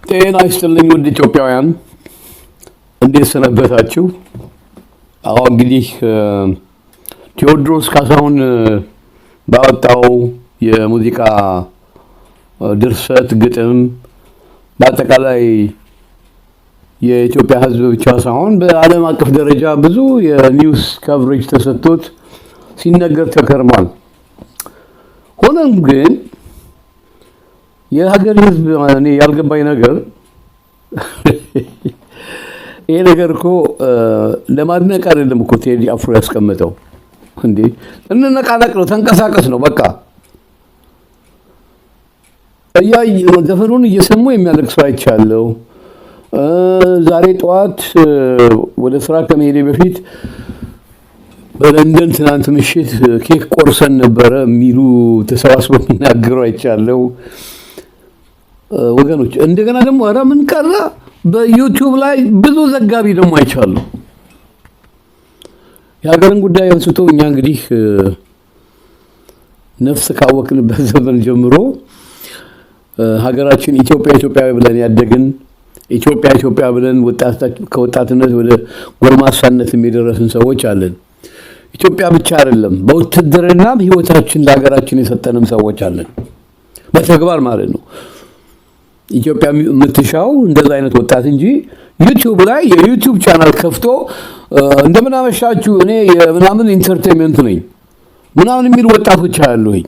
ጤና ይስጥልኝ ውድ ኢትዮጵያውያን እንዴት ሰነበታችሁ? አሁን እንግዲህ ቴዎድሮስ ካሳሁን ባወጣው የሙዚቃ ድርሰት ግጥም በአጠቃላይ የኢትዮጵያ ሕዝብ ብቻ ሳይሆን በዓለም አቀፍ ደረጃ ብዙ የኒውስ ከቨሬጅ ተሰጥቶት ሲነገር ተከርሟል። ሆኖም ግን የሀገር ሕዝብ እኔ ያልገባኝ ነገር ይሄ ነገር እኮ ለማድነቅ አይደለም እኮ ቴዲ አፍሮ ያስቀመጠው እንዴ እንነቃነቅ ነው፣ ተንቀሳቀስ ነው በቃ። ዘፈኑን እየሰሙ የሚያለቅሱ አይቻለሁ። ዛሬ ጠዋት ወደ ስራ ከመሄዴ በፊት በለንደን ትናንት ምሽት ኬክ ቆርሰን ነበረ የሚሉ ተሰባስበው የሚናገሩ አይቻለሁ ወገኖች። እንደገና ደግሞ ኧረ ምን ቀረ በዩቲዩብ ላይ ብዙ ዘጋቢ ደግሞ አይቻለሁ። የሀገርን ጉዳይ አንስቶ እኛ እንግዲህ ነፍስ ካወቅንበት ዘመን ጀምሮ ሀገራችን ኢትዮጵያ ብለን ያደግን ኢትዮጵያ ብለን ከወጣትነት ወደ ጎልማሳነት የሚደረስን ሰዎች አለን። ኢትዮጵያ ብቻ አይደለም በውትድርና ህይወታችን ለሀገራችን የሰጠንም ሰዎች አለን፣ በተግባር ማለት ነው። ኢትዮጵያ የምትሻው እንደዛ አይነት ወጣት እንጂ ዩቲዩብ ላይ የዩቲዩብ ቻናል ከፍቶ እንደምን አመሻችሁ እኔ የምናምን ኢንተርቴይንመንት ነኝ ምናምን የሚሉ ወጣቶች አሉኝ።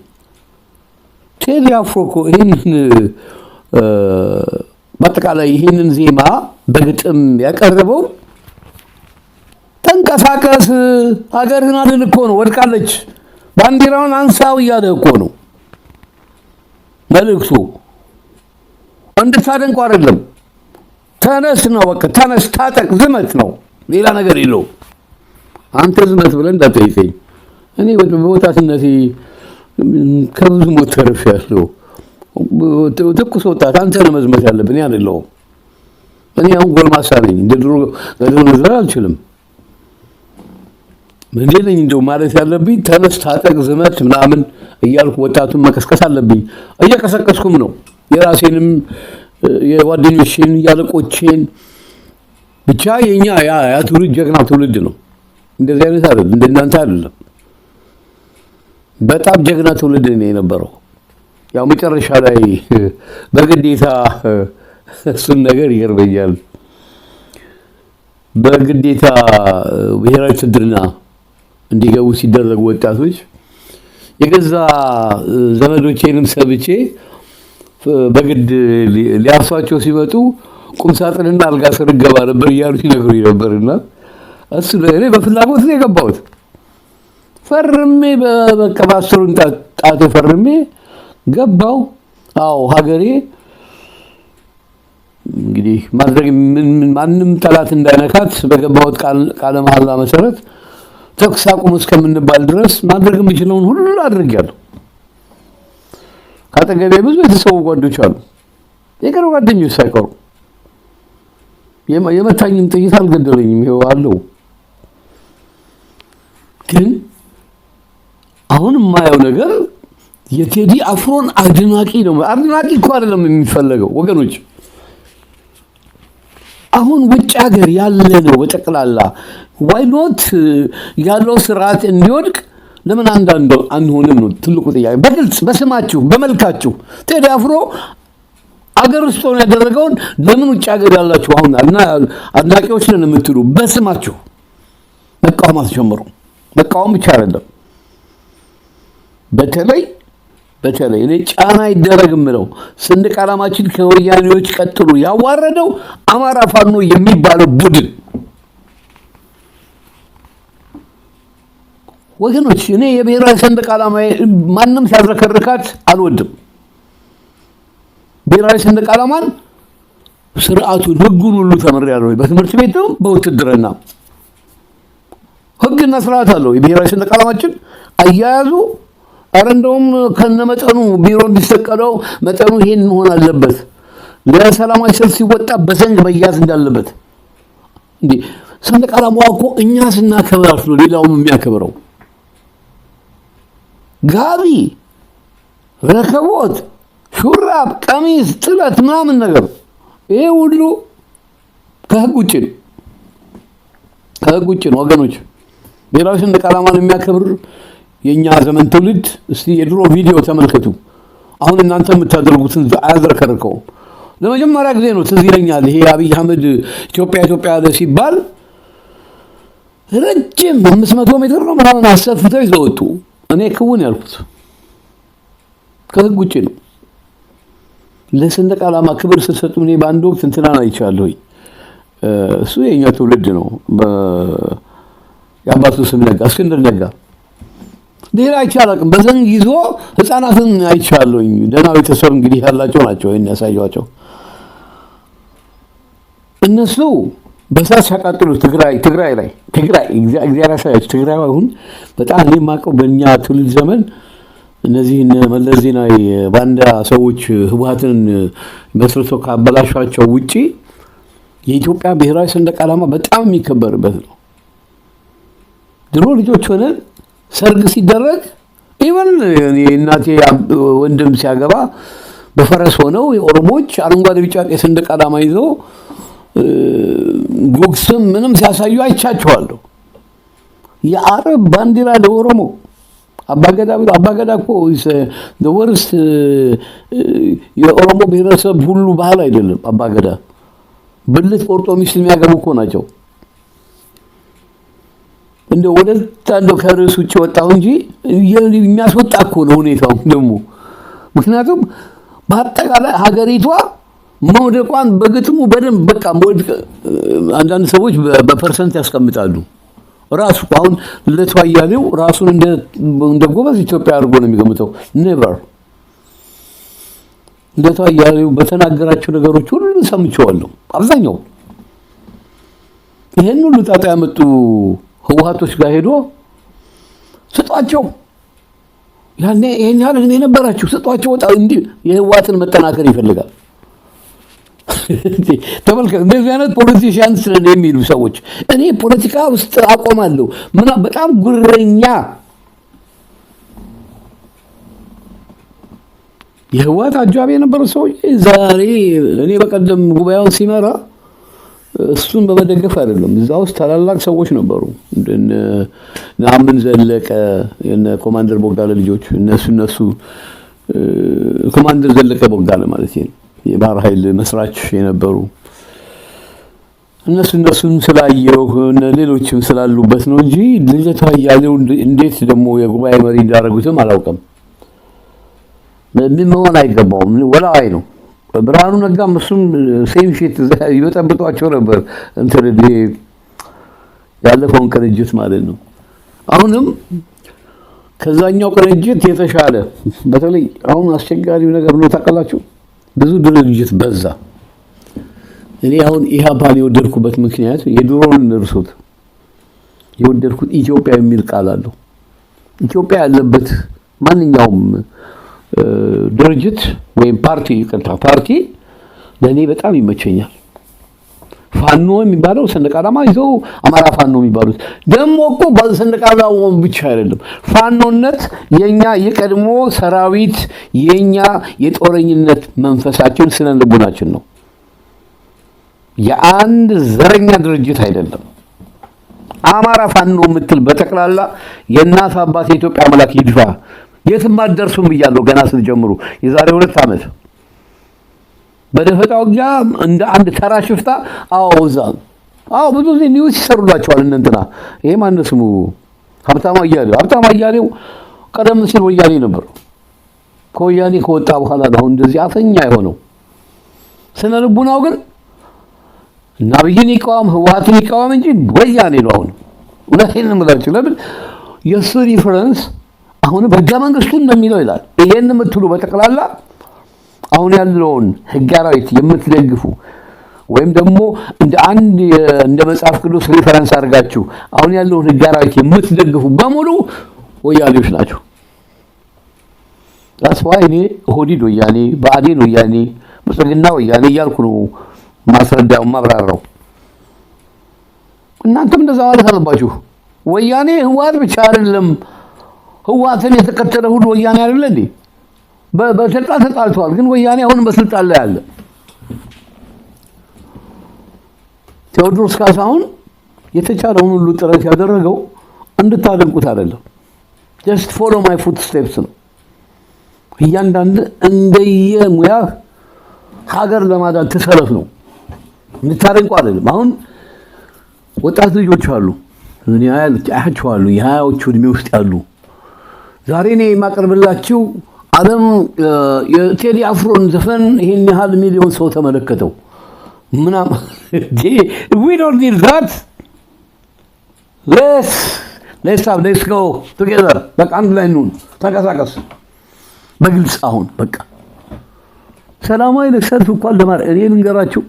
ቴዲ አፍሮ እኮ ይሄንን በአጠቃላይ ይሄንን ዜማ በግጥም ያቀረበው ተንቀሳቀስ ሀገርህን አድን እኮ ነው፣ ወድቃለች ባንዲራውን አንሳው እያለ እኮ ነው መልእክቱ። እንድታደንቁ አይደለም፣ ተነስ ነው በቃ ተነስ፣ ታጠቅ፣ ዝመት ነው፣ ሌላ ነገር የለውም። አንተ ዝመት ብለን እንዳትጠይቀኝ። እኔ በወጣትነቴ ከብዙ ሞት ተርፌያለሁ። ትኩስ ወጣት አንተ ነህ መዝመት ያለብን አይደለሁም። እኔ አሁን ጎልማሳ ነኝ፣ እንደ ድሮ መዝመት አልችልም። ምን ነኝ እንደው ማለት ያለብኝ ተነስ፣ ታጠቅ፣ ዝመት ምናምን እያልኩ ወጣቱን መቀስቀስ አለብኝ። እየቀሰቀስኩም ነው የራሴንም የጓደኞቼን ያለቆቼን። ብቻ የኛ ያ ትውልድ ጀግና ትውልድ ነው። እንደዚህ አይነት አይደለም፣ እንደናንተ አይደለም። በጣም ጀግና ትውልድ ነው የነበረው። ያው መጨረሻ ላይ በግዴታ እሱን ነገር ይገርመኛል። በግዴታ ብሔራዊ ውትድርና እንዲገቡ ሲደረጉ ወጣቶች የገዛ ዘመዶቼንም ሰብቼ በግድ ሊያርሷቸው ሲመጡ ቁም ሳጥንና አልጋ ስር ገባ ነበር እያሉ ሲነግሩኝ ነበርና እሱ እኔ በፍላጎት ነው የገባሁት። ፈርሜ በቃ በአስሩን ጣቴ ፈርሜ ገባው። አዎ ሀገሬ እንግዲህ ማድረግ ማንም ጠላት እንዳይነካት በገባሁት ቃለ መሐላ መሰረት ተኩስ አቁም እስከምንባል ድረስ ማድረግ የምችለውን ሁሉ አድርጌያለሁ። ካጠገቤ ብዙ የተሰዉ ጓዶች አሉ፣ የቅርብ ጓደኞች ሳይቀሩ። የመታኝም ጥይት አልገደለኝም፣ ይኸው አለው። ግን አሁን የማየው ነገር የቴዲ አፍሮን አድናቂ ነው። አድናቂ እኮ አይደለም የሚፈለገው ወገኖች። አሁን ውጭ ሀገር ያለ ነው በጠቅላላ ዋይ ኖት ያለው ስርዓት እንዲወድቅ ለምን አንሆንም ነው ትልቁ ጥያቄ። በግልጽ በስማችሁ በመልካችሁ ቴዲ አፍሮ አገር ውስጥ ሆኖ ያደረገውን ለምን ውጭ ሀገር ያላችሁ አሁን አድናቂዎች ነን የምትሉ በስማችሁ መቃወም አትጀምሩ። መቃወም ብቻ አይደለም፣ በተለይ እኔ ጫና ይደረግ የምለው ሰንደቅ ዓላማችን ከወያኔዎች ቀጥሎ ያዋረደው አማራ ፋኖ የሚባለው ቡድን ወገኖች። እኔ የብሔራዊ ሰንደቅ ዓላማ ማንም ሲያዝረከርካት አልወድም። ብሔራዊ ሰንደቅ ዓላማን ስርዓቱን ህጉን ሁሉ ተመሪያለሁ። በትምህርት ቤት ነው በውትድርና ህግና ስርዓት አለው የብሔራዊ ሰንደቅ ዓላማችን አያያዙ። አረ እንደውም ከነመጠኑ ቢሮ እንዲሰቀለው መጠኑ ይሄን መሆን አለበት። ለሰላማዊ ሰልፍ ሲወጣ በዘንግ መያዝ እንዳለበት። እንዴ ሰንደቅ ዓላማው እኮ እኛ ስናከብራት ነው ሌላውም የሚያከብረው። ጋቢ፣ ረከቦት፣ ሹራብ፣ ቀሚስ፣ ጥለት ምናምን ነገር ይሄ ሁሉ ከህግ ውጭ ነው። ከህግ ውጭ ነው ወገኖች። ብሔራዊ ሰንደቅ ዓላማን የሚያከብር የኛ ዘመን ትውልድ እስቲ የድሮ ቪዲዮ ተመልከቱ። አሁን እናንተ የምታደርጉትን አያዝረከርከው። ለመጀመሪያ ጊዜ ነው ትዝ ይለኛል ይሄ አብይ አህመድ ኢትዮጵያ አለ ሲባል ረጅም 500 ሜትር ነው ምናምን አሰፍተው ይዘው ወጡ። እኔ ክውን ያልኩት ከህግ ውጭ ነው። ለሰንደቅ ዓላማ ክብር ስትሰጡ እኔ በአንድ ወቅት እንትናን አይቻለሁኝ። እሱ የኛ ትውልድ ነው። የአባቱ ስም ነጋ፣ እስክንድር ነጋ። ሌላ አይቻልም። በዘንግ ይዞ ህፃናትን አይቻለሁኝ። ደህና ቤተሰብ እንግዲህ ያላቸው ናቸው ይሄን ያሳያቸው። እነሱ በሳት ሲያቃጥሉ ትግራይ ላይ እግዚአብሔር ያሳያቸው። ትግራይ አሁን በጣም እኔ የማውቀው በእኛ ትውልድ ዘመን እነዚህ መለስ ዜናዊ ባንዳ ሰዎች ህወሓትን መስርቶ ካበላሿቸው ውጪ የኢትዮጵያ ብሔራዊ ሰንደቅ ዓላማ በጣም የሚከበርበት ነው። ድሮ ልጆች ሆነን ሰርግ ሲደረግ ኢቨን እናቴ ወንድም ሲያገባ በፈረስ ሆነው የኦሮሞዎች አረንጓዴ ቢጫ ቀይ ሰንደቅ ዓላማ ይዘው ጉግስም ምንም ሲያሳዩ አይቻቸዋለሁ። የአረብ ባንዲራ ለኦሮሞ አባገዳ እኮ ወርስ የኦሮሞ ብሔረሰብ ሁሉ ባህል አይደለም። አባገዳ ብልት ቆርጦ ሚስት የሚያገቡ እኮ ናቸው። እንደው ወደታው ከርዕስ ውጭ ወጣው እንጂ የሚያስወጣ እኮ ነው ሁኔታው ደግሞ። ምክንያቱም በአጠቃላይ ሀገሪቷ መውደቋን በግጥሙ በደንብ በቃ አንዳንድ ሰዎች በፐርሰንት ያስቀምጣሉ። ራሱ አሁን ልደቱ አያሌው ራሱን እንደ ጎበዝ ኢትዮጵያ አድርጎ ነው የሚገምተው። ኔቨር ልደቱ አያሌው በተናገራቸው ነገሮች ሁሉ ሰምቼዋለሁ። አብዛኛው ይሄን ሁሉ ጣጣ ያመጡ ህወሓቶች ጋር ሄዶ ስጧቸው፣ ያኔ ይሄን ያህል ግን የነበራችሁ ስጧቸው። ወጣ እንዲህ የህወሓትን መጠናከር ይፈልጋል። ተመልከት፣ እንደዚህ አይነት ፖለቲሻንስ ነን የሚሉ ሰዎች እኔ ፖለቲካ ውስጥ አቆማለሁ በጣም ጉረኛ የህወሓት አጃቢ የነበሩ ሰዎች ዛሬ እኔ በቀደም ጉባኤውን ሲመራ እሱን በመደገፍ አይደለም፣ እዛ ውስጥ ታላላቅ ሰዎች ነበሩ። ነአምን ዘለቀ የነ ኮማንደር ቦጋለ ልጆች እነሱ ኮማንደር ዘለቀ ቦጋለ ማለት ነው የባህር ኃይል መስራች የነበሩ እነሱን ስላየው ሌሎችም ስላሉበት ነው እንጂ ልደቱ አያሌው እንዴት ደግሞ የጉባኤ መሪ እንዳደረጉትም አላውቅም። ምን መሆን አይገባውም፣ ወላዋይ ነው። ብርሃኑ ነጋም እሱም ሴም ሺት ይበጠብጧቸው ነበር እንትን ያለፈውን ቅንጅት ማለት ነው። አሁንም ከዛኛው ቅንጅት የተሻለ በተለይ አሁን አስቸጋሪው ነገር ነው ታውቃላችሁ፣ ብዙ ድርጅት በዛ። እኔ አሁን ኢህአፓን የወደድኩበት ምክንያት የድሮውን እርሱት የወደድኩት ኢትዮጵያ የሚል ቃል አለው። ኢትዮጵያ ያለበት ማንኛውም ድርጅት ወይም ፓርቲ ለኔ በጣም ይመቸኛል። ፋኖ የሚባለው ሰንደቅ ዓላማ ይዘው አማራ ፋኖ የሚባሉት ደግሞ እኮ በሰንደቅ ዓላማው ብቻ አይደለም። ፋኖነት የኛ የቀድሞ ሰራዊት የኛ የጦረኝነት መንፈሳችን ስነ ልቦናችን ነው። የአንድ ዘረኛ ድርጅት አይደለም። አማራ ፋኖ የምትል በጠቅላላ የእናት አባት የኢትዮጵያ አምላክ ይድፋ የትም አትደርሱም ብያለሁ ገና ስትጀምሩ የዛሬ 2 ዓመት በደፈጣ ውጊያ እንደ አንድ ተራ ሽፍታ ብዙ ጊዜ ኒውስ ይሰሩላቸዋል እንትና ይሄ ማነው ስሙ ሀብታሙ አያሌው ቀደም ሲል ወያኔ ነበር። ከወያኔ ከወጣ በኋላ ነው እንደዚህ አፈኛ የሆነው። ስነ ልቡናው ግን እና አብይን ይቃወም ህወሓትን ይቃወም እንጂ ወያኔ ነው። አሁን እውነቴን ነው የምላችሁ። ለምን የሱ ሪፈረንስ አሁን በሕገ መንግስቱ እንደሚለው ይላል። ይሄን የምትሉ በጠቅላላ አሁን ያለውን ህግ አራዊት የምትደግፉ ወይም ደግሞ እንደ መጽሐፍ ቅዱስ ሪፈረንስ አድርጋችሁ አሁን ያለውን ህግ አራዊት የምትደግፉ በሙሉ ወያኔዎች ናቸው። ታስዋይ እኔ ኦህዴድ ወያኔ፣ ብአዴን ወያኔ፣ ብልጽግና ወያኔ እያልኩ ነው ማስረዳው ማብራራው። እናንተም እንደዛ ማለት አለባችሁ። ወያኔ ህወሓት ብቻ አይደለም፣ ህወሓትን የተከተለ ሁሉ ወያኔ አይደለ እንዴ? በስልጣን ተጣልቷል፣ ግን ወያኔ አሁን በስልጣን ላይ አለ። ቴዎድሮስ ካሳሁን የተቻለውን ሁሉ ጥረት ያደረገው እንድታደንቁት አይደለም። just follow my footsteps ነው። እያንዳንዱ እንደየሙያ ሀገር ለማዳን ተሰለፍ ነው። እንድታደንቁ አይደለም። አሁን ወጣት ልጆች አሉ እኔ አያቸዋለሁ የሃያዎቹ እድሜ ውስጥ ያሉ ዛሬ እኔ የማቀርብላችሁ ዓለም የቴዲ አፍሮን ዘፈን ይሄን ያህል ሚሊዮን ሰው ተመለከተው ምናምን we don't need that. let's go together በቃ አንድ ላይ እንሁን ተንቀሳቀስ በግልጽ አሁን በቃ ሰላማዊ ሰልፍ እንኳን ለማድረግ እኔ ልንገራችሁ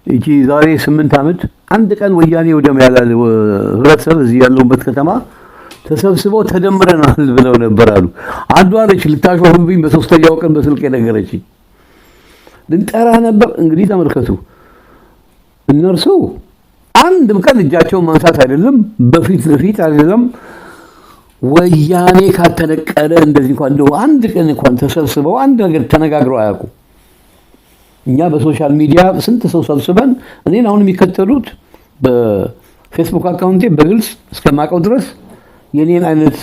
እቺ ዛሬ 8 ዓመት አንድ ቀን ወያኔ ወደም ያላል ህብረተሰብ እዚህ ያለውበት ከተማ ተሰብስበው ተደምረናል ብለው ነበር አሉ። አንዷ አለች ልታሾፍብኝ በሶስተኛው ቀን በስልክ የነገረችኝ ልንጠራ ነበር። እንግዲህ ተመልከቱ እነርሱ አንድም ቀን እጃቸውን ማንሳት አይደለም በፊት ለፊት አይደለም ወያኔ ካተነቀለ እንደዚህ እንኳን እንደው አንድ ቀን እንኳን ተሰብስበው አንድ ነገር ተነጋግረው አያውቁ። እኛ በሶሻል ሚዲያ ስንት ሰው ሰብስበን እኔን አሁን የሚከተሉት በፌስቡክ አካውንቴ በግልጽ እስከማቀው ድረስ የኔን አይነት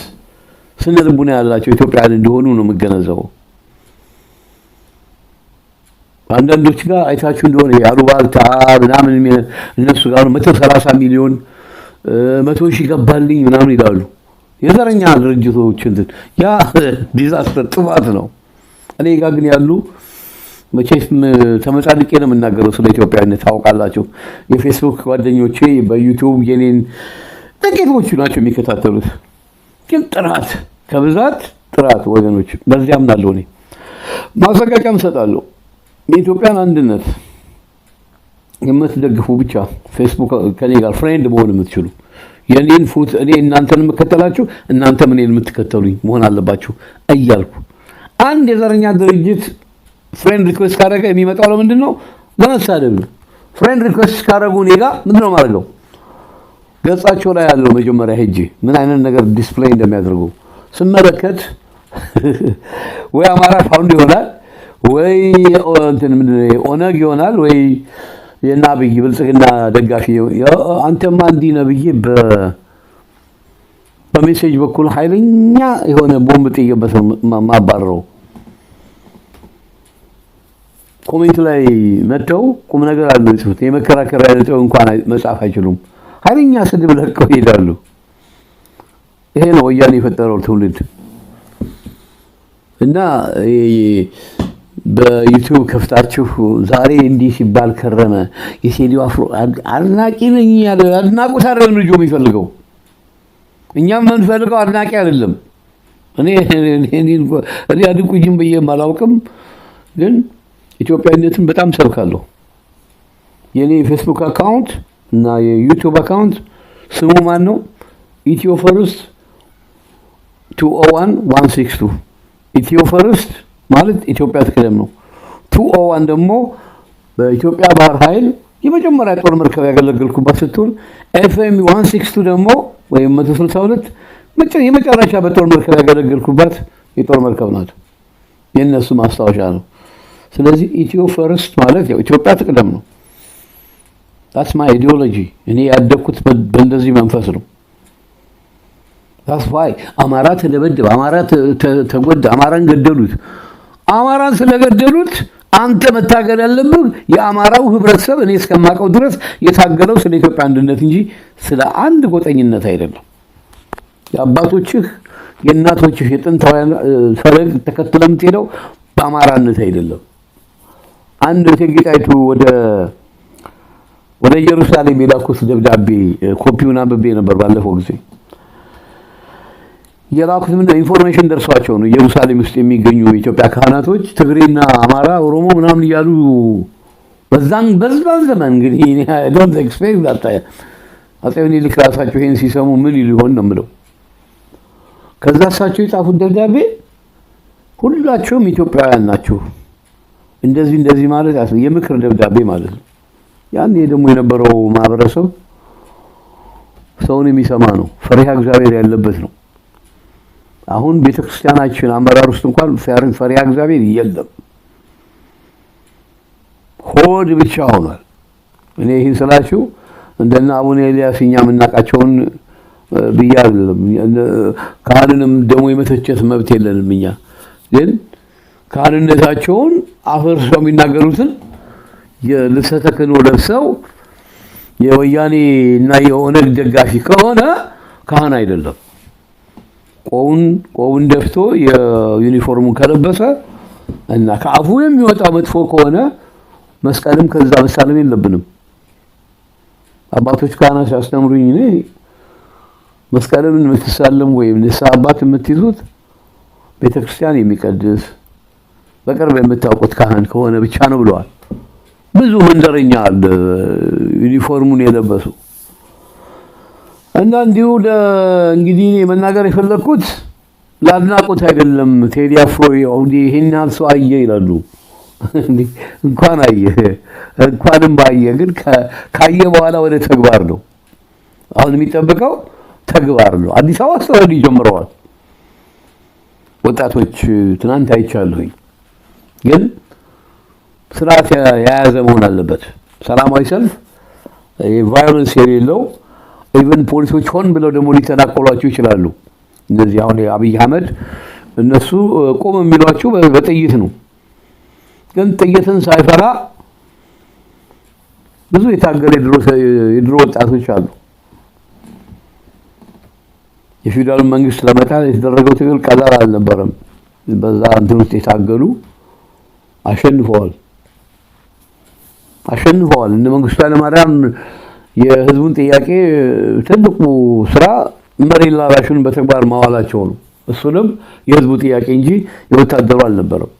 ስነ ልቡና ያላቸው ኢትዮጵያውያን እንደሆኑ ነው የምገነዘበው። አንዳንዶች ጋር አይታችሁ እንደሆነ ያሉባልታ ምናምን እነሱ ጋር 130 ሚሊዮን 100 ሺህ ገባልኝ ምናምን ይላሉ። የዘረኛ ድርጅቶች እንትን ያ ዲዛስተር ጥፋት ነው። እኔ ጋር ግን ያሉ መቼስ ተመጻድቄ ነው የምናገረው ስለ ኢትዮጵያነት ታውቃላችሁ። የፌስቡክ ጓደኞቼ በዩቲዩብ የኔን ጥቂቶቹ ናቸው የሚከታተሉት። ግን ጥራት ከብዛት ጥራት ወገኖች በዚያ አምናለሁ። እኔ ማስጠንቀቂያም እሰጣለሁ። የኢትዮጵያን አንድነት የምትደግፉ ብቻ ፌስቡክ ከኔ ጋር ፍሬንድ መሆን የምትችሉ የኔን ፉት እኔ እናንተን የምከተላችሁ እናንተም እኔን የምትከተሉኝ መሆን አለባችሁ እያልኩ አንድ የዘረኛ ድርጅት ፍሬንድ ሪኩዌስት ካደረገ የሚመጣው ለምንድነው? ለመሳደብ ነው። ፍሬንድ ሪኩዌስት ካደረጉ እኔ ጋር ምንድነው ማድረገው? ገጻቸው ላይ ያለው መጀመሪያ ሄጄ ምን አይነት ነገር ዲስፕሌይ እንደሚያደርጉ ስመለከት ወይ አማራ ፋውንድ ይሆናል ወይ እንትን ምንድነው ኦነግ ይሆናል ወይ የናብይ ብልጽግና ደጋፊ አንተማ እንዲህ ነብይ በሜሴጅ በኩል ኃይለኛ የሆነ ቦምብ ጥይበት ማባረረው ኮሜንት ላይ መተው ቁም ነገር አለው ጽሁት የመከራከሪያ ነጥብ እንኳን መጻፍ አይችሉም። ኃይለኛ ስድብ ለቀው ይሄዳሉ። ይሄ ነው ወያኔ የፈጠረው ትውልድ እና በዩቲዩብ ከፍታችሁ ዛሬ እንዲህ ሲባል ከረመ የቴዲ አፍሮ አድናቂ ነኝ ያለ አድናቆት አይደለም ልጁ የሚፈልገው። እኛም የምንፈልገው አድናቂ አይደለም። እኔ አድንቁኝም ብዬ አላውቅም፣ ግን ኢትዮጵያዊነትን በጣም ሰብካለሁ። የኔ ፌስቡክ አካውንት እና የዩቲዩብ አካውንት ስሙ ማን ነው? ኢትዮ ፈርስት 201162 ኢትዮ ፈርስት ማለት ኢትዮጵያ ትቅደም ነው። 201 ደግሞ በኢትዮጵያ ባህር ኃይል የመጀመሪያ ጦር መርከብ ያገለገልኩባት ስትሆን ኤፍኤም 162 ደግሞ ወይም 162 የመጨረሻ በጦር መርከብ ያገለገልኩባት የጦር መርከብ ናት። የነሱ ማስታወሻ ነው። ስለዚህ ኢትዮ ፈርስት ማለት ያው ኢትዮጵያ ትቅደም ነው። that's my ideology። እኔ ያደኩት በእንደዚህ መንፈስ ነው። that's why አማራ ተደበደበ፣ አማራ ተጎዳ፣ አማራን ገደሉት። አማራን ስለገደሉት አንተ መታገል ያለብህ የአማራው ህብረተሰብ እኔ እስከማቀው ድረስ የታገለው ስለ ኢትዮጵያ አንድነት እንጂ ስለ አንድ ጎጠኝነት አይደለም። የአባቶችህ የእናቶችህ የጥንታውያን ፈለግ ተከትለም ትሄደው በአማራነት አይደለም። አንድ ተጌጣይቱ ወደ ኢየሩሳሌም የላኩት ደብዳቤ ኮፒውን አንብቤ ነበር ባለፈው ጊዜ። የላኩት ምን ኢንፎርሜሽን ደርሷቸው ነው ኢየሩሳሌም ውስጥ የሚገኙ የኢትዮጵያ ካህናቶች ትግሬና አማራ ኦሮሞ ምናምን እያሉ በዛን ዘመን እንግዲህ don't expect that አጼ ምኒልክ ራሳቸው ይሄን ሲሰሙ ምን ይሆን ነው የምለው። ከዛ እሳቸው የጻፉት ደብዳቤ ሁላችሁም ኢትዮጵያውያን ናችሁ እንደዚህ ማለት የምክር ደብዳቤ ማለት ነው። ያኔ ደግሞ የነበረው ማህበረሰብ ሰውን የሚሰማ ነው፣ ፈሪሃ እግዚአብሔር ያለበት ነው። አሁን ቤተክርስቲያናችን አመራር ውስጥ እንኳን ፈሪሃ እግዚአብሔር የለም፣ ሆድ ብቻ ሆኗል። እኔ ይህን ስላችሁ እንደና አቡነ ኤልያስ እኛ የምናውቃቸውን ብያለሁ። ካህንንም ደግሞ የመተቸት መብት የለንም እኛ። ግን ካህንነታቸውን አፈርሰው የሚናገሩትን የልብሰ ተክህኖ ለብሰው የወያኔ እና የኦነግ ደጋፊ ከሆነ ካህን አይደለም። ቆቡን ደፍቶ የዩኒፎርሙን ከለበሰ እና ከአፉ የሚወጣ መጥፎ ከሆነ መስቀልም ከዛ መሳለም የለብንም። አባቶች ካህናት ሲያስተምሩኝ እኔ መስቀልን የምትሳለም ወይም ንስሐ አባት የምትይዙት ቤተክርስቲያን የሚቀድስ በቅርብ የምታውቁት ካህን ከሆነ ብቻ ነው ብለዋል። ብዙ መንደረኛ አለ ዩኒፎርሙን የለበሱ እና እንዲሁ እንግዲህ መናገር የፈለኩት ለአድናቆት አይደለም። ቴዲ አፍሮ ይሄን ያህል ሰው አየ ይላሉ። እንኳን አየ እንኳንም ባየ፣ ግን ካየ በኋላ ወደ ተግባር ነው አሁን የሚጠበቀው። ተግባር ነው። አዲስ አበባ አስተዳደር ይጀምረዋል ወጣቶች ትናንት አይቻለሁኝ። ግን ስርዓት የያዘ መሆን አለበት። ሰላማዊ ሰልፍ ቫዮለንስ የሌለው ኢቨን ፖሊሶች ሆን ብለው ደግሞ ሊተናኮሏቸው ይችላሉ። እነዚህ አሁን አብይ አህመድ እነሱ ቆም የሚሏቸው በጥይት ነው። ግን ጥይትን ሳይፈራ ብዙ የታገለ የድሮ ወጣቶች አሉ። የፌደራል መንግስት ለመጣል የተደረገው ትግል ቀላል አልነበረም። በዛ እንትን ውስጥ የታገሉ አሸንፈዋል። እነ መንግስቱ ኃይለማርያም የህዝቡን ጥያቄ ትልቁ ስራ መሬት ላራሹን በተግባር ማዋላቸው ነው። እሱንም የህዝቡ ጥያቄ እንጂ የወታደሩ አልነበረም።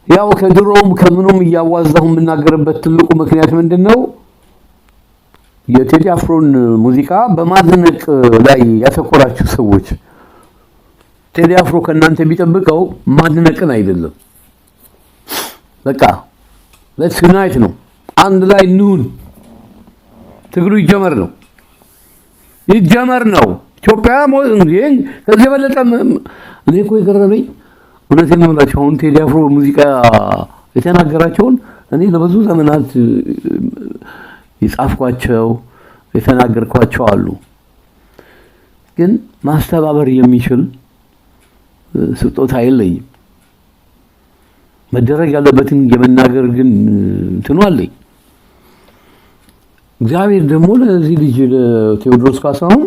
ያው ከድሮም ከምኑም እያዋዛሁ የምናገርበት ትልቁ ምክንያት ምንድነው? የቴዲ አፍሮን ሙዚቃ በማድነቅ ላይ ያተኮራችሁ ሰዎች ቴዲ አፍሮ ከእናንተ የሚጠብቀው ማድነቅን አይደለም። በቃ ሌትስ ዩናይት ነው። አንድ ላይ እንሁን። ትግሉ ይጀመር ነው። ኢትዮጵያ ከዚህ የበለጠ እኔ እኮ የገረመኝ እውነቴን ነው የምላቸው አሁን ቴዲ አፍሮ ሙዚቃ የተናገራቸውን እኔ ለብዙ ዘመናት የጻፍኳቸው የተናገርኳቸው አሉ። ግን ማስተባበር የሚችል ስጦታ የለኝም። መደረግ ያለበትን የመናገር ግን እንትኑ አለኝ። እግዚአብሔር ደግሞ ለዚህ ልጅ ለቴዎድሮስ ካሳሁን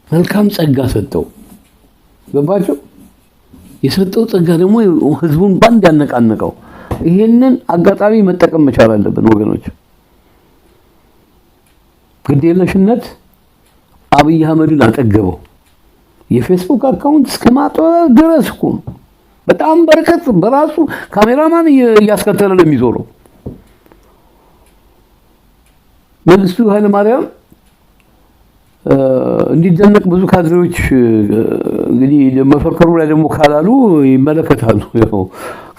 መልካም ጸጋ ሰጠው። ገባችሁ? የሰጠው ጸጋ ደግሞ ህዝቡን ባንድ ያነቃነቀው። ይሄንን አጋጣሚ መጠቀም መቻል አለብን ወገኖች። ግዴለሽነት አብይ አህመድን አጠገበው። የፌስቡክ አካውንት እስከማጥፋት ድረስ እኮ ነው። በጣም በረከት በራሱ ካሜራማን እያስከተለ ነው የሚዞረው። መንግስቱ ኃይለማርያም እንዲደነቅ ብዙ ካድሬዎች እንግዲህ መፈከሩ ላይ ደግሞ ካላሉ ይመለከታሉ። ያው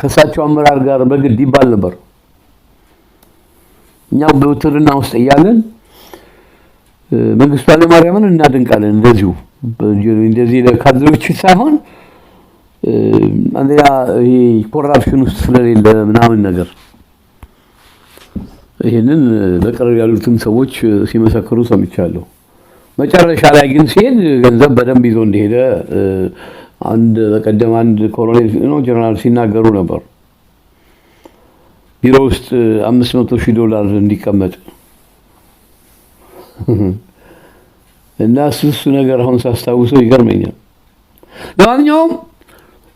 ከሳቸው አመራር ጋር በግድ ይባል ነበር። እኛው በውትርና ውስጥ እያለን መንግስቱ ኃይለማርያምን እናደንቃለን። እንደዚህ ለካድሬዎች ሳይሆን አንደኛ ይሄ ኮራፕሽን ውስጥ ስለሌለ ምናምን ነገር ይሄንን በቅርብ ያሉትም ሰዎች ሲመሰክሩ ሰምቻለሁ። መጨረሻ ላይ ግን ሲሄድ ገንዘብ በደንብ ይዞ እንደሄደ በቀደም አንድ ኮሎኔል ነው ጀነራል ሲናገሩ ነበር። ቢሮ ውስጥ $500,000 እንዲቀመጥ እና እሱ ነገር አሁን ሳስታውሰው ይገርመኛል። ለማንኛውም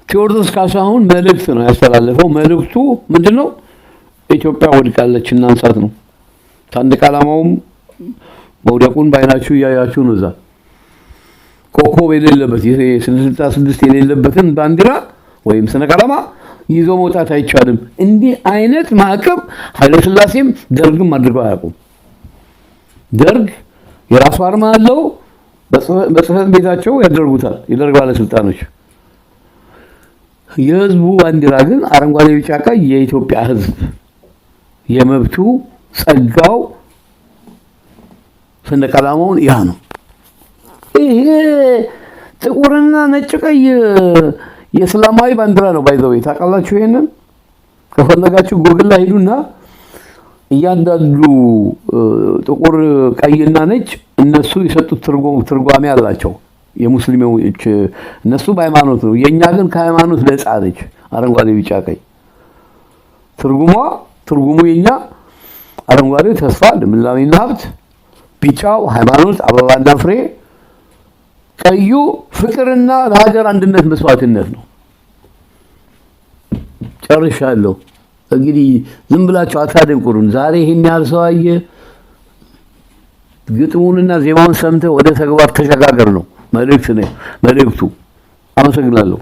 ቴዎድሮስ ካሳሁን መልእክት ነው ያስተላለፈው። መልእክቱ ምንድነው? ኢትዮጵያ ወድቃለች እናንሳት ነው። ሰንደቅ ዓላማውም መውደቁን ባይናችሁ እያያችሁ ነው። እዛ ኮከብ የሌለበት የ66 የሌለበትን ባንዲራ ወይም ሰንደቅ ዓላማ ይዞ መውጣት አይቻልም። እንዲህ አይነት ማዕቀብ ኃይለ ሥላሴም ደርግም አድርገው አያውቁም። ደርግ የራሱ አርማ አለው። በጽህፈት ቤታቸው ያደርጉታል የደርግ ባለስልጣኖች። የህዝቡ ባንዲራ ግን አረንጓዴ፣ ቢጫ፣ ቀይ የኢትዮጵያ ህዝብ የመብቱ ጸጋው ሰንደቅ ዓላማውን ያ ነው። ይሄ ጥቁርና ነጭ ቀይ የእስላማዊ ባንዲራ ነው። ባይዘው ታውቃላችሁ። ይሄንን ከፈለጋችሁ ጎግል ላይ ሄዱና እያንዳንዱ ጥቁር ቀይና ነጭ እነሱ የሰጡት ትርጓሜ አላቸው የሙስሊሞች እነሱ በሃይማኖት ነው የኛ ግን ከሃይማኖት ነፃ ነች አረንጓዴ ቢጫ ቀይ ትርጉሙ የኛ አረንጓዴ ተስፋ ልምላሜና ሀብት ቢጫው ሃይማኖት አበባና ፍሬ ቀዩ ፍቅርና ለሀገር አንድነት መስዋዕትነት ነው ጨርሻለሁ እንግዲህ ዝም ብላችሁ አታደንቁሩን ዛሬ ይሄን ያህል ሰው አየ ግጥሙንና ዜማውን ሰምተ ወደ ተግባር ተሸጋገር ነው መልእክቱ አመሰግናለሁ